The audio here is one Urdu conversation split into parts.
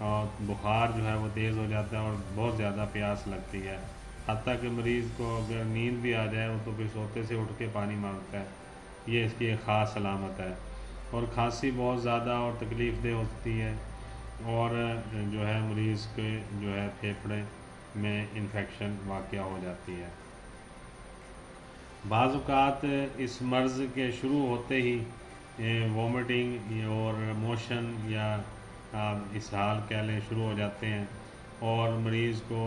اور بخار جو ہے وہ تیز ہو جاتا ہے اور بہت زیادہ پیاس لگتی ہے، حتیٰ کہ مریض کو اگر نیند بھی آ جائے وہ تو پھر سوتے سے اٹھ کے پانی مانگتا ہے، یہ اس کی ایک خاص علامت ہے۔ اور کھانسی بہت زیادہ اور تکلیف دہ ہوتی ہے، اور جو ہے مریض کے جو ہے پھیپھڑے میں انفیکشن واقع ہو جاتی ہے۔ بعض اوقات اس مرض کے شروع ہوتے ہی وومٹنگ اور موشن یا آپ اسہال کہہ لیں شروع ہو جاتے ہیں، اور مریض کو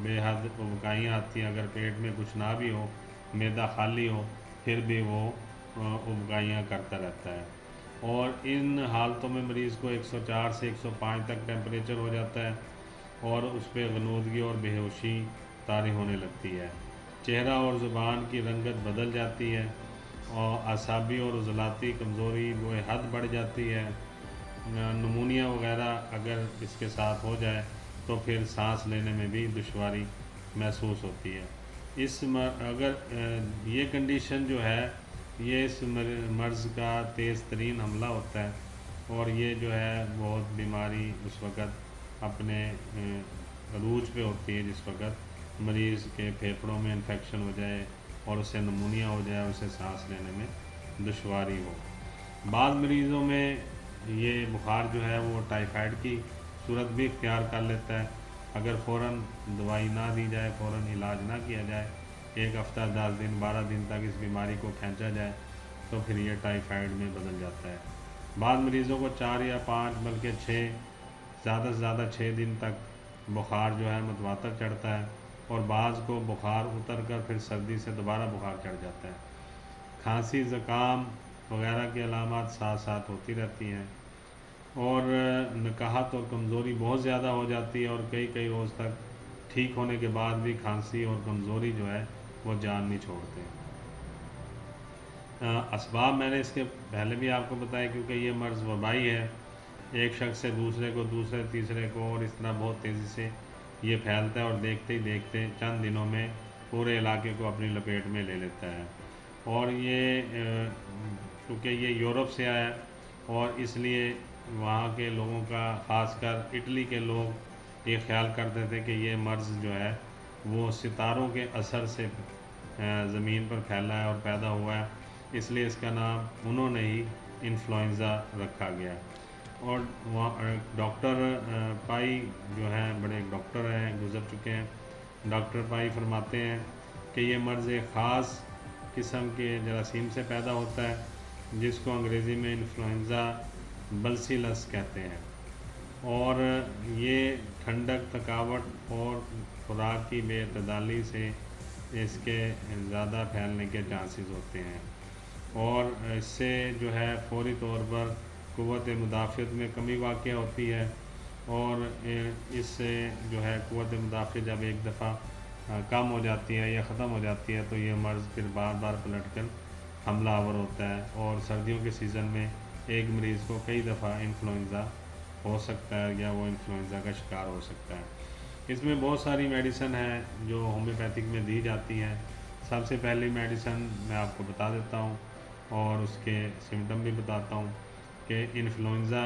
بے حد ابکائیاں آتی ہیں، اگر پیٹ میں کچھ نہ بھی ہو، معدہ خالی ہو، پھر بھی وہ ابکائیاں کرتا رہتا ہے، اور ان حالتوں میں مریض کو 104 سے 105 تک ٹیمپریچر ہو جاتا ہے، اور اس پہ غنودگی اور بے ہوشی طاری ہونے لگتی ہے، چہرہ اور زبان کی رنگت بدل جاتی ہے، اور اعصابی اور عضلاتی کمزوری بے حد بڑھ جاتی ہے، نمونیا وغیرہ اگر اس کے ساتھ ہو جائے تو پھر سانس لینے میں بھی دشواری محسوس ہوتی ہے۔ اگر یہ کنڈیشن جو ہے یہ اس مرض کا تیز ترین حملہ ہوتا ہے، اور یہ جو ہے بہت بیماری اس وقت اپنے عروج پہ ہوتی ہے جس وقت مریض کے پھیپھڑوں میں انفیکشن ہو جائے اور اسے نمونیا ہو جائے، اسے سانس لینے میں دشواری ہو۔ بعض مریضوں میں یہ بخار جو ہے وہ ٹائیفائڈ کی صورت بھی اختیار کر لیتا ہے، اگر فوراً دوائی نہ دی جائے، فوراً علاج نہ کیا جائے، 1 ہفتہ 10 دن 12 دن تک اس بیماری کو کھینچا جائے تو پھر یہ ٹائیفائڈ میں بدل جاتا ہے۔ بعض مریضوں کو 4 یا 5 بلکہ 6 زیادہ سے زیادہ 6 دن تک بخار جو ہے متواتر چڑھتا ہے، اور بعض کو بخار اتر کر پھر سردی سے دوبارہ بخار چڑھ جاتا ہے۔ کھانسی، زکام وغیرہ کی علامات ساتھ ساتھ ہوتی رہتی ہیں، اور نکاہت اور کمزوری بہت زیادہ ہو جاتی ہے، اور کئی کئی روز تک ٹھیک ہونے کے بعد بھی کھانسی اور کمزوری جو ہے وہ جان نہیں چھوڑتے۔ اسباب میں نے اس کے پہلے بھی آپ کو بتایا، کیونکہ یہ مرض وبائی ہے، ایک شخص سے دوسرے کو، دوسرے تیسرے کو، اور اس طرح بہت تیزی سے یہ پھیلتا ہے، اور دیکھتے ہی دیکھتے چند دنوں میں پورے علاقے کو اپنی لپیٹ میں لے لیتا ہے۔ اور یہ کیونکہ یہ یورپ سے آیا، اور اس لیے وہاں کے لوگوں کا، خاص کر اٹلی کے لوگ یہ خیال کرتے تھے کہ یہ مرض جو ہے وہ ستاروں کے اثر سے زمین پر پھیلا ہے اور پیدا ہوا ہے، اس لیے اس کا نام انہوں نے ہی انفلوئنزا رکھا گیا۔ اور وہاں ڈاکٹر پائی جو ہیں، بڑے ڈاکٹر ہیں، گزر چکے ہیں، ڈاکٹر پائی فرماتے ہیں کہ یہ مرض ایک خاص قسم کے جراثیم سے پیدا ہوتا ہے جس کو انگریزی میں انفلوئنزا بلسیلس کہتے ہیں، اور یہ ٹھنڈک، تھکاوٹ اور خوراک کی بے اعتدالی سے اس کے زیادہ پھیلنے کے چانسز ہوتے ہیں، اور اس سے جو ہے فوری طور پر قوت مدافعت میں کمی واقع ہوتی ہے، اور اس سے جو ہے قوت مدافعت جب ایک دفعہ کم ہو جاتی ہے یا ختم ہو جاتی ہے تو یہ مرض پھر بار بار پلٹ کر حملہ آور ہوتا ہے، اور سردیوں کے سیزن میں ایک مریض کو کئی دفعہ انفلوئنزا ہو سکتا ہے یا وہ انفلوئنزا کا شکار ہو سکتا ہے۔ اس میں بہت ساری میڈیسن ہیں جو ہومیوپیتھک میں دی جاتی ہیں۔ سب سے پہلی میڈیسن میں آپ کو بتا دیتا ہوں اور اس کے سمٹم بھی بتاتا ہوں کہ انفلوئنزا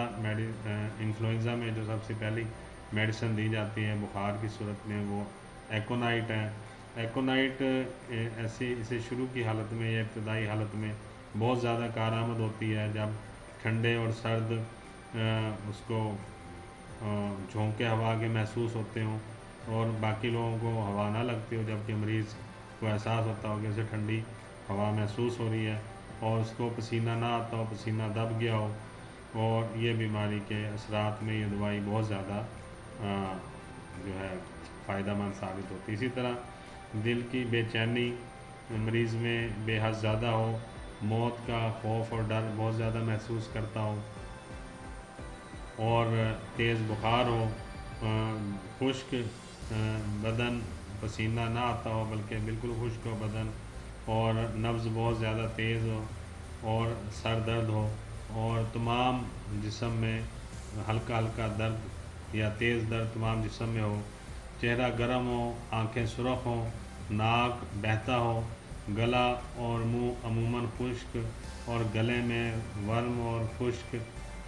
میں جو سب سے پہلی میڈیسن دی جاتی ہے بخار کی صورت میں وہ ایکونائٹ ہے۔ ایکونائٹ اسے شروع کی حالت میں یا ابتدائی حالت میں بہت زیادہ کارآمد ہوتی ہے جب ٹھنڈے اور سرد اس کو جھونکے ہوا کے محسوس ہوتے ہوں اور باقی لوگوں کو ہوا نہ لگتی ہو، جبکہ مریض کو احساس ہوتا ہو کہ اسے ٹھنڈی ہوا محسوس ہو رہی ہے، اور اس کو پسینہ نہ آتا ہو، پسینہ دب گیا ہو، اور یہ بیماری کے اثرات میں یہ دوائی بہت زیادہ جو ہے فائدہ مند ثابت ہوتی ہے۔ اسی طرح دل کی بے چینی مریض میں بے حد زیادہ ہو، موت کا خوف اور ڈر بہت زیادہ محسوس کرتا ہو، اور تیز بخار ہو، خشک بدن، پسینہ نہ آتا ہو بلکہ بالکل خشک ہو بدن، اور نبض بہت زیادہ تیز ہو، اور سر درد ہو، اور تمام جسم میں ہلکا ہلکا درد یا تیز درد تمام جسم میں ہو، چہرہ گرم ہو، آنکھیں سرخ ہوں، ناک بہتا ہو، گلا اور منہ عموماً خشک، اور گلے میں ورم اور خشک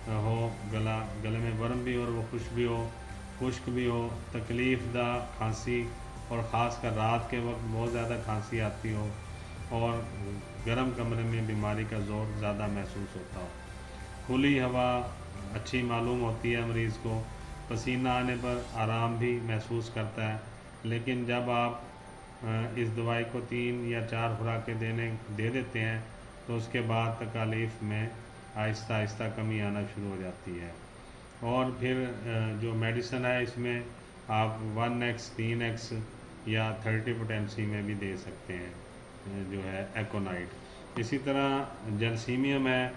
ہو، گلے میں ورم بھی اور وہ خشک بھی ہو، خشک بھی ہو، تکلیف دہ کھانسی اور خاص کر رات کے وقت بہت زیادہ کھانسی آتی ہو اور گرم کمرے میں بیماری کا زور زیادہ محسوس ہوتا ہو۔ کھلی ہوا اچھی معلوم ہوتی ہے مریض کو، پسینہ آنے پر آرام بھی محسوس کرتا ہے، لیکن جب آپ اس دوائی کو 3 یا 4 خوراکیں دے دیتے ہیں تو اس کے بعد تکالیف میں آہستہ آہستہ کمی آنا شروع ہو جاتی ہے۔ اور پھر جو میڈیسن ہے اس میں آپ 1x 3x یا 30 پوٹینسی میں بھی دے سکتے ہیں، جو ہے ایکونائٹ۔ اسی طرح جلسیمیم ہے،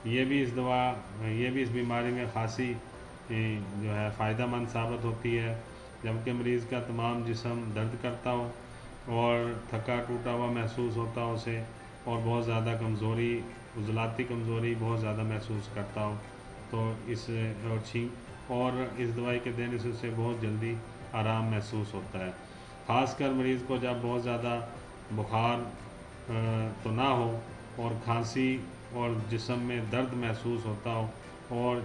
یہ بھی اس بیماری میں خاصی جو ہے فائدہ مند ثابت ہوتی ہے، جبکہ مریض کا تمام جسم درد کرتا ہو اور تھکا ٹوٹا ہوا محسوس ہوتا ہو اسے، اور بہت زیادہ کمزوری، عضلاتی کمزوری بہت زیادہ محسوس کرتا ہو، تو اور اس دوائی کے دینے سے اسے بہت جلدی آرام محسوس ہوتا ہے۔ خاص کر مریض کو جب بہت زیادہ بخار تو نہ ہو اور کھانسی اور جسم میں درد محسوس ہوتا ہو اور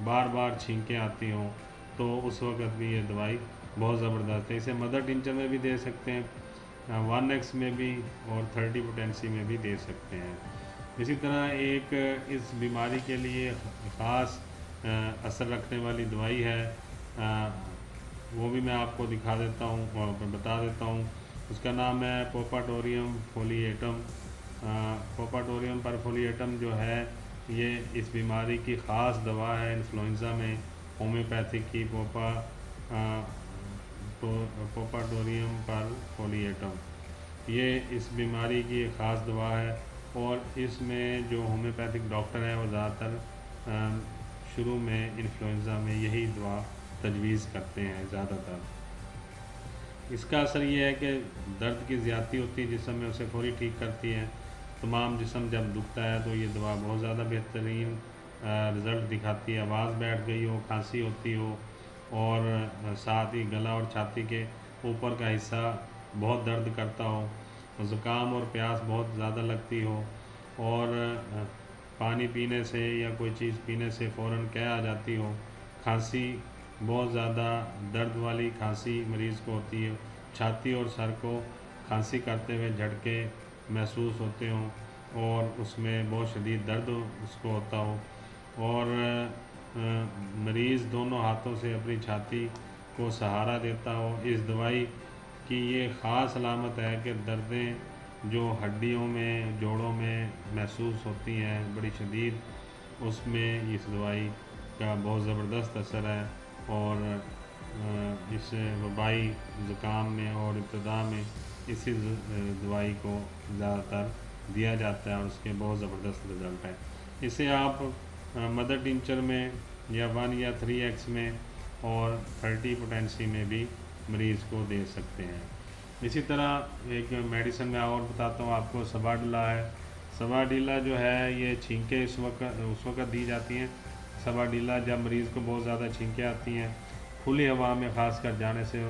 بار بار چھینکیں آتی ہوں، تو اس وقت بھی یہ دوائی بہت زبردست ہے۔ اسے مدر ٹنچر میں بھی دے سکتے ہیں، 1x میں بھی اور 30 پوٹینسی میں بھی دے سکتے ہیں۔ اسی طرح ایک اس بیماری کے لیے خاص اثر رکھنے والی دوائی ہے، وہ بھی میں آپ کو دکھا دیتا ہوں اور بتا دیتا ہوں۔ اس کا نام ہے پوپاٹوریم فولیٹم۔ پوپاٹوریم پرفولیٹم جو ہے یہ اس بیماری کی خاص دوا ہے انفلوئنزا میں، ہومیوپیتھک کی پوپاٹوریم پرفولیٹم، یہ اس بیماری کی ایک خاص دوا ہے، اور اس میں جو ہومیوپیتھک ڈاکٹر ہیں وہ زیادہ تر شروع میں انفلوئنزا میں یہی دوا تجویز کرتے ہیں زیادہ تر۔ اس کا اثر یہ ہے کہ درد کی زیادتی ہوتی ہے جسم میں، اسے فوری ٹھیک کرتی ہے۔ تمام جسم جب دکھتا ہے تو یہ دوا بہت زیادہ بہترین رزلٹ دکھاتی ہے۔ آواز بیٹھ گئی ہو، کھانسی ہوتی ہو اور ساتھ ہی گلا اور چھاتی کے اوپر کا حصہ بہت درد کرتا ہو، زکام اور پیاس بہت زیادہ لگتی ہو، اور پانی پینے سے یا کوئی چیز پینے سے فوراً قے آ جاتی ہو، کھانسی بہت زیادہ درد والی کھانسی مریض کو ہوتی ہے، چھاتی اور سر کو کھانسی کرتے ہوئے جھٹکے محسوس ہوتے ہوں اور اس میں بہت شدید درد اس کو ہوتا ہو، اور مریض دونوں ہاتھوں سے اپنی چھاتی کو سہارا دیتا ہو۔ اس دوائی کی یہ خاص علامت ہے کہ دردیں جو ہڈیوں میں، جوڑوں میں محسوس ہوتی ہیں بڑی شدید، اس میں اس دوائی کا بہت زبردست اثر ہے، اور اس وبائی زکام میں اور ابتدا میں اسی دوائی کو زیادہ تر دیا جاتا ہے اور اس کے بہت زبردست رزلٹ ہے۔ اسے آپ مدر ٹنچر میں یا 1 یا 3x میں اور 30 پوٹینسی میں بھی مریض کو دے سکتے ہیں۔ اسی طرح ایک میڈیسن میں اور بتاتا ہوں آپ کو، سباڈیلا ہے۔ سباڈیلا جو ہے یہ چھینکیں اس وقت دی جاتی ہیں۔ سباڈیلا جب مریض کو بہت زیادہ چھینکیں آتی ہیں، کھلی ہوا میں خاص کر جانے سے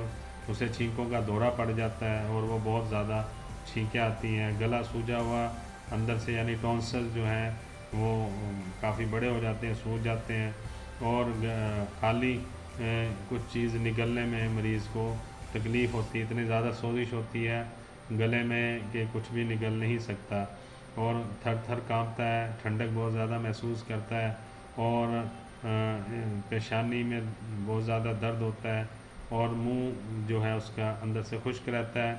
اسے چھینکوں کا دورہ پڑ جاتا ہے اور وہ بہت زیادہ چھینکیں آتی ہیں، گلا سوجا ہوا اندر سے، یعنی ٹونسل جو ہیں وہ کافی بڑے ہو جاتے ہیں، سوج جاتے ہیں، اور خالی کچھ چیز نگلنے میں مریض کو تکلیف ہوتی ہے، اتنی زیادہ سوزش ہوتی ہے گلے میں کہ کچھ بھی نگل نہیں سکتا، اور تھر تھر کانپتا ہے، ٹھنڈک بہت زیادہ محسوس کرتا ہے، اور پیشانی میں بہت زیادہ درد ہوتا ہے، اور منہ جو ہے اس کا اندر سے خشک رہتا ہے،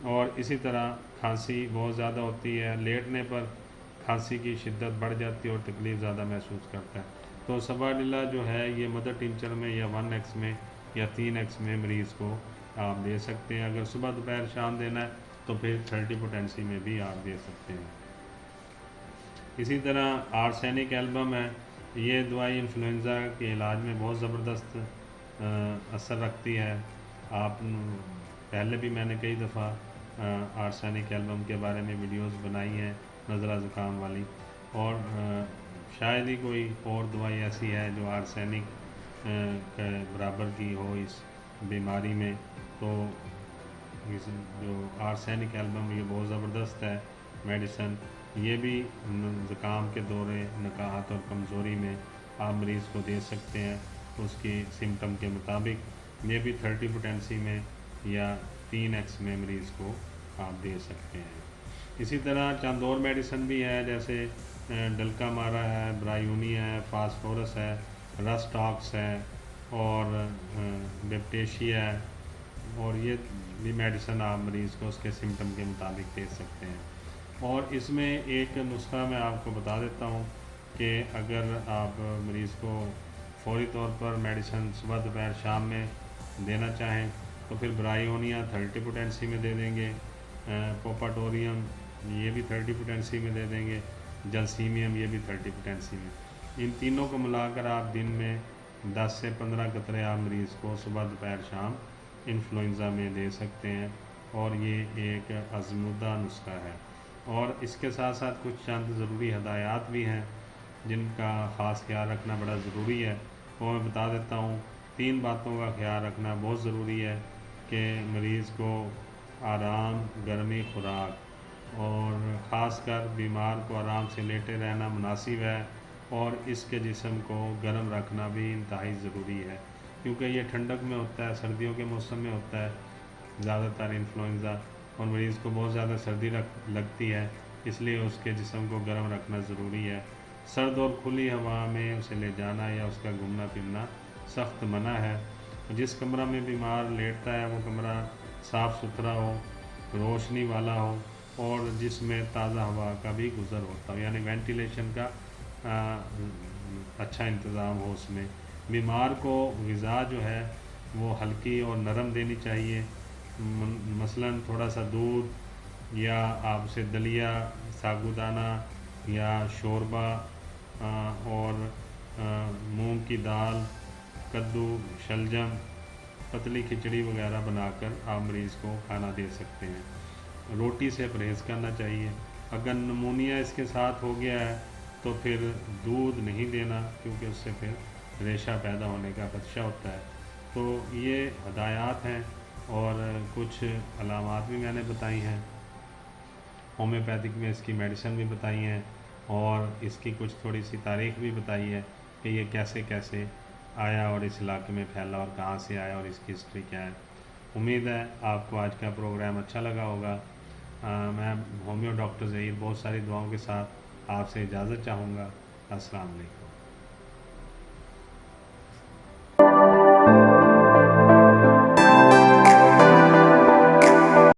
اور اسی طرح کھانسی بہت زیادہ ہوتی ہے، لیٹنے پر کھانسی کی شدت بڑھ جاتی ہے اور تکلیف زیادہ محسوس کرتا ہے۔ تو سباڈیلا جو ہے یہ مدر ٹنچر میں یا 1x میں یا 3x میں مریض کو آپ دے سکتے ہیں۔ اگر صبح دوپہر شام دینا ہے تو پھر 30 پوٹینسی میں بھی آپ دے سکتے ہیں۔ اسی طرح آرسینک ایلبم ہے، یہ دوائی انفلوئنزا کے علاج میں بہت زبردست اثر رکھتی ہے۔ آپ پہلے بھی میں نے کئی دفعہ آرسینک ایلبم کے بارے میں ویڈیوز بنائی ہیں، نزلہ زکام والی، اور شاید ہی کوئی اور دوائی ایسی ہے جو آرسینک کے برابر کی ہو اس بیماری میں۔ تو اس جو آرسینک ایلبم یہ بہت زبردست ہے میڈیسن، یہ بھی زکام کے دورے، نکاہت اور کمزوری میں آپ مریض کو دے سکتے ہیں، اس کی سمٹم کے مطابق یہ بھی 30 پوٹینسی میں یا 3x میں مریض کو آپ دے سکتے ہیں۔ اسی طرح چند اور میڈیسن بھی ہے، جیسے ڈلکا مارا ہے، برایونی ہے، فاسفورس ہے، رسٹاکس ہے اور ڈپٹیشیا ہے، اور یہ بھی میڈیسن آپ مریض کو اس کے سمٹم کے مطابق دے سکتے ہیں۔ اور اس میں ایک نسخہ میں آپ کو بتا دیتا ہوں کہ اگر آپ مریض کو فوری طور پر میڈیسن صبح دوپہر شام میں دینا چاہیں تو پھر برایونیا 30 پوٹینسی میں دے دیں گے، پوپاٹوریم یہ بھی 30 پوٹینسی میں دے دیں گے، جلسیمیم یہ بھی 30 پوٹینسی میں۔ ان تینوں کو ملا کر آپ دن میں 10 سے 15 قطرے آپ مریض کو صبح دوپہر شام انفلوئنزا میں دے سکتے ہیں، اور یہ ایک آزمودہ نسخہ ہے۔ اور اس کے ساتھ ساتھ کچھ چند ضروری ہدایات بھی ہیں جن کا خاص خیال رکھنا بڑا ضروری ہے، وہ میں بتا دیتا ہوں۔ 3 باتوں کا خیال رکھنا بہت ضروری ہے کہ مریض کو آرام، گرمی خوراک، اور خاص کر بیمار کو آرام سے لیٹے رہنا مناسب ہے، اور اس کے جسم کو گرم رکھنا بھی انتہائی ضروری ہے، کیونکہ یہ ٹھنڈک میں ہوتا ہے، سردیوں کے موسم میں ہوتا ہے زیادہ تر انفلوئنزا، اور مریض کو بہت زیادہ سردی لگتی ہے، اس لیے اس کے جسم کو گرم رکھنا ضروری ہے۔ سرد اور کھلی ہوا میں اسے لے جانا یا اس کا گھومنا پھرنا سخت منع ہے۔ جس کمرہ میں بیمار لیٹتا ہے وہ کمرہ صاف ستھرا ہو، روشنی والا ہو، اور جس میں تازہ ہوا کا بھی گزر ہوتا ہو، یعنی وینٹیلیشن کا اچھا انتظام ہو اس میں۔ بیمار کو غذا جو ہے وہ ہلکی اور نرم دینی چاہیے، مثلاً تھوڑا سا دودھ، یا آپ اسے دلیا، ساگودانہ یا شوربہ، اور مونگ کی دال، کدو، شلجم، پتلی کھچڑی وغیرہ بنا کر آپ مریض کو کھانا دے سکتے ہیں۔ روٹی سے پرہیز کرنا چاہیے۔ اگر نمونیا اس کے ساتھ ہو گیا ہے تو پھر دودھ نہیں دینا، کیونکہ اس سے پھر ریشہ پیدا ہونے کا خدشہ ہوتا ہے۔ تو یہ ہدایات ہیں، اور کچھ علامات بھی میں نے بتائی ہیں، ہومیوپیتھک میں اس کی میڈیسن بھی بتائی ہیں، اور اس کی کچھ تھوڑی سی تاریخ بھی بتائی ہے کہ یہ کیسے کیسے آیا اور اس علاقے میں پھیلا اور کہاں سے آیا اور اس کی ہسٹری کیا ہے۔ امید ہے آپ کو آج کا پروگرام اچھا لگا ہوگا۔ میں ہومیو ڈاکٹر ظہیر بہت ساری دعاؤں کے ساتھ آپ سے اجازت چاہوں گا۔ السلام علیکم۔